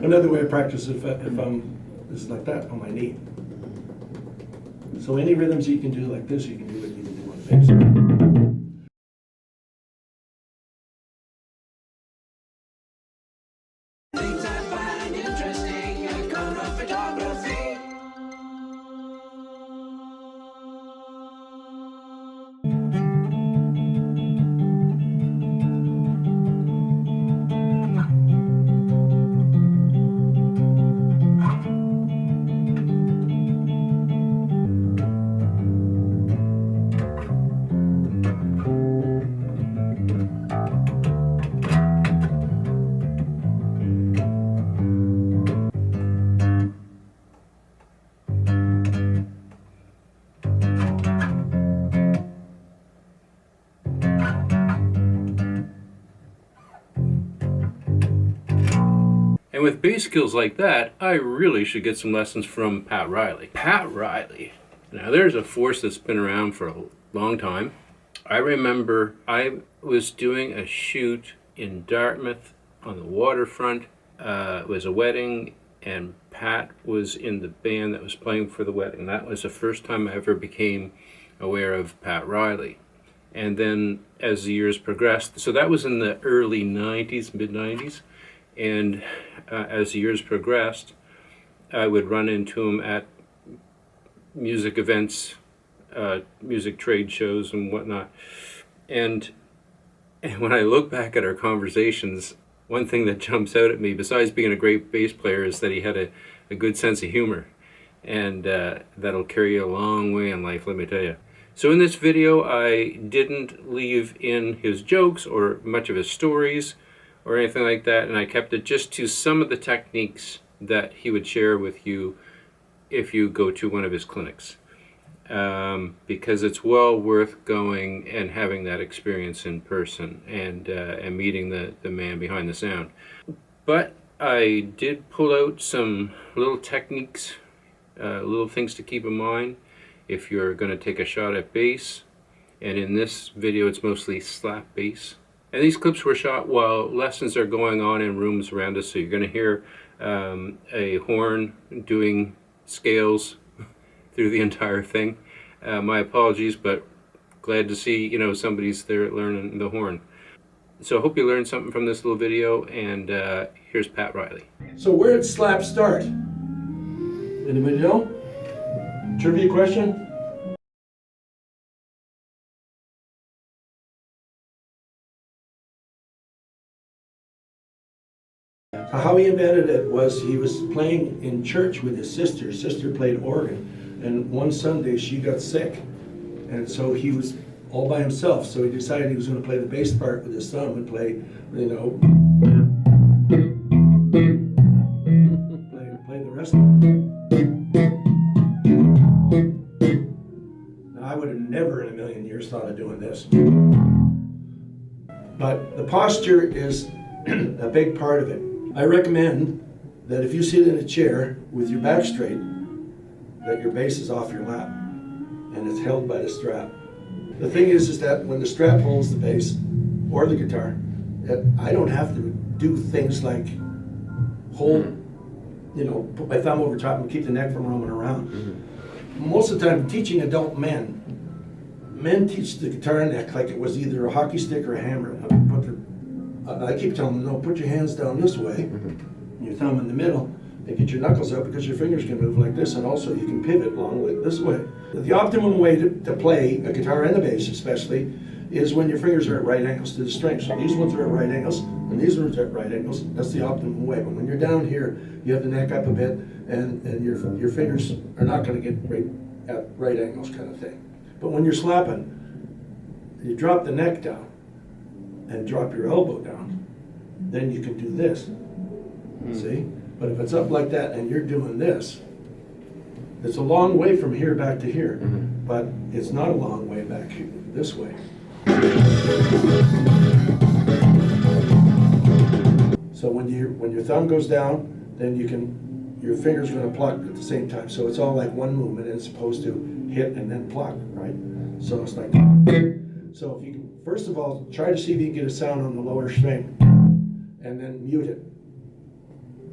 Another way I practice if I'm is like that on my knee. So any rhythms you can do like this, you can do what you can do on the bass. Things I find interesting in Conrod photography. And with bass skills like that, I really should get some lessons from Pat Riley. Pat Riley. Now there's a force that's been around for a long time. I remember I was doing a shoot in Dartmouth on the waterfront. It was a wedding, and Pat was in the band that was playing for the wedding. That was the first time I ever became aware of Pat Riley. And then as the years progressed, so that was in the early 90s, mid 90s. And as the years progressed, I would run into him at music events, music trade shows and whatnot. And when I look back at our conversations, one thing that jumps out at me, besides being a great bass player, is that he had a good sense of humor. And that'll carry you a long way in life, let me tell you. So in this video, I didn't leave in his jokes or much of his stories or anything like that, and I kept it just to some of the techniques that he would share with you if you go to one of his clinics, because it's well worth going and having that experience in person and meeting the man behind the sound. But I did pull out some little techniques, little things to keep in mind if you're going to take a shot at bass, and in this video it's mostly slap bass. And these clips were shot while lessons are going on in rooms around us, so you're going to hear a horn doing scales through the entire thing. My apologies, but glad to see somebody's there learning the horn. So I hope you learned something from this little video, and here's Pat Riley. So where did slap start? Anybody know? Trivia question? How he invented it was he was playing in church with his sister. His sister played organ, and one Sunday she got sick, and so he was all by himself. So he decided he was going to play the bass part with his thumb and play, play the rest of it. Now I would have never in a million years thought of doing this, but the posture is a big part of it. I recommend that if you sit in a chair with your back straight, that your bass is off your lap and it's held by the strap. The thing is that when the strap holds the bass or the guitar, I don't have to do things like put my thumb over top and keep the neck from roaming around. Mm-hmm. Most of the time, teaching adult men teach the guitar neck like it was either a hockey stick or a hammer. I keep telling them, no, put your hands down this way, your thumb in the middle, and get your knuckles out because your fingers can move like this, and also you can pivot along like this way. The optimum way to play a guitar and a bass especially is when your fingers are at right angles to the string. So these ones are at right angles, and these ones are at right angles. That's the optimum way. But when you're down here, you have the neck up a bit, and your fingers are not going to get right at right angles kind of thing. But when you're slapping, you drop the neck down and drop your elbow down, then you can do this, see? But if it's up like that and you're doing this, it's a long way from here back to here, but it's not a long way back this way. So when your thumb goes down, then your finger's gonna pluck at the same time. So it's all like one movement as opposed to hit and then pluck, right? So it's like, so if you can, first of all, try to see if you can get a sound on the lower string and then mute it.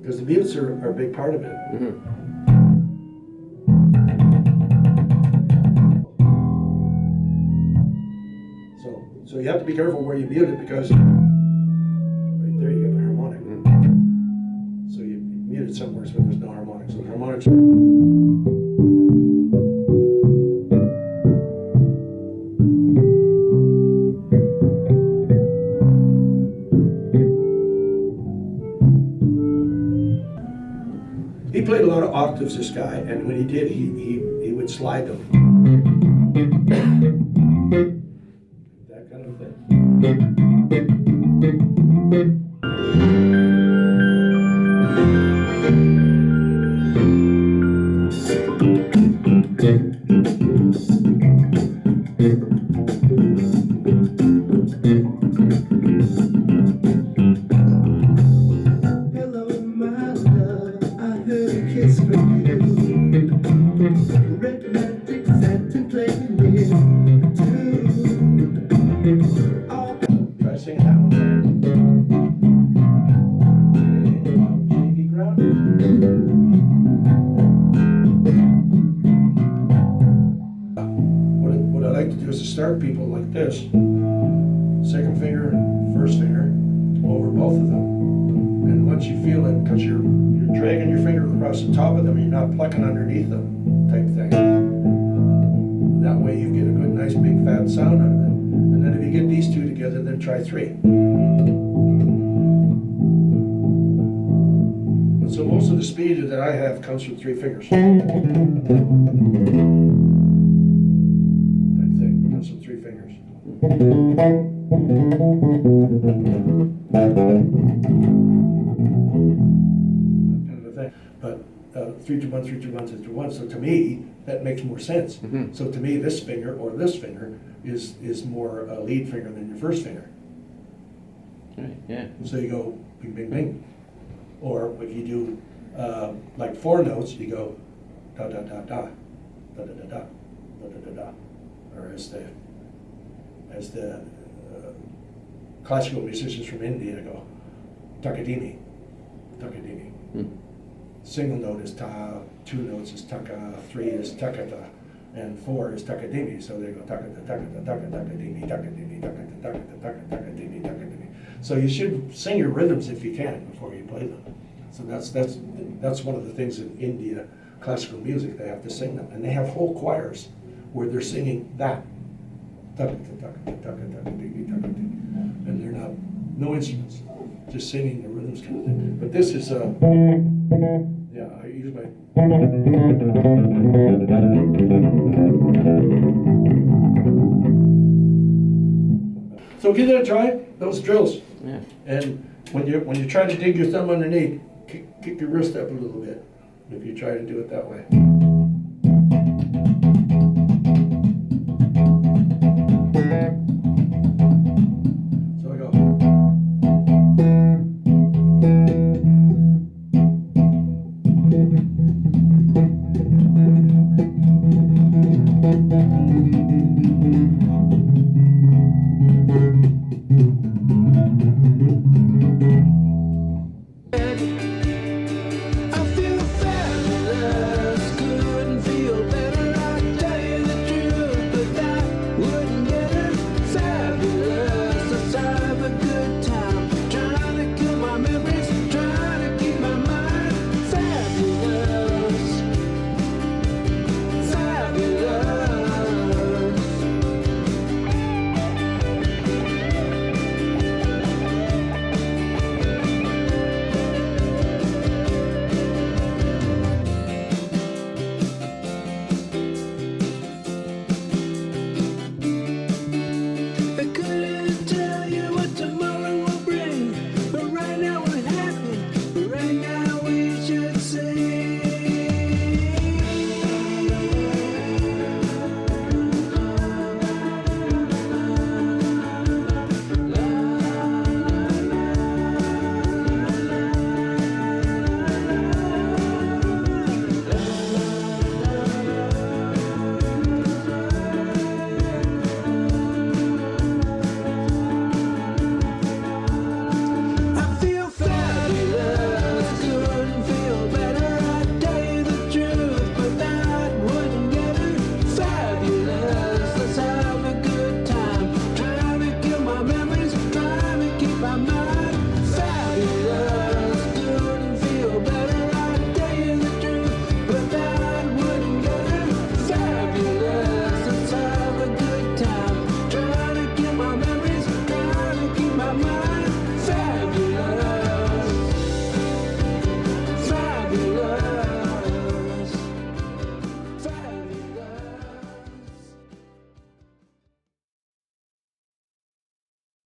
because the mutes are a big part of it. So you have to be careful where you mute it, because right there you get the harmonic. So you mute it somewhere so there's no harmonic. So the harmonics. He played a lot of octaves, this guy, and when he did, he would slide them. That kind of thing. Hello, my love, I heard a kiss from you. Red magic satin playing near too. All Try singing that one. G ground. What I like to do is to start people like this. Second finger, first finger, over both of them. And once you feel it, because you're dragging your finger across the top of them, you're not plucking underneath them, type thing. That way you get a good, nice, big, fat sound out of it. And then if you get these two together, then try three. And so most of the speed that I have comes from three fingers. Type thing, comes from three fingers. Kind of a thing. But 3 2 1 3 2 1 3 2 1. So to me, that makes more sense. So to me, this finger or this finger is more a lead finger than your first finger. Right, yeah. So you go bing bing bing. Or if you do like 4 notes, you go da da da da da da da da da da da da. Or as the classical musicians from India go, takadimi, takadimi. Single note is ta, 2 notes is taka, 3 is takata, and 4 is takadimi. So they go takata, takata, takata, takadimi, takadimi, takata, takata, takata, takadimi, takadimi. So you should sing your rhythms if you can before you play them. So that's one of the things in India classical music, they have to sing them, and they have whole choirs where they're singing that. And they're not, no instruments, just singing the rhythms kind of thing. But this is yeah, I use my. So give that a try, those drills. Yeah. And when you try to dig your thumb underneath, kick your wrist up a little bit, if you try to do it that way.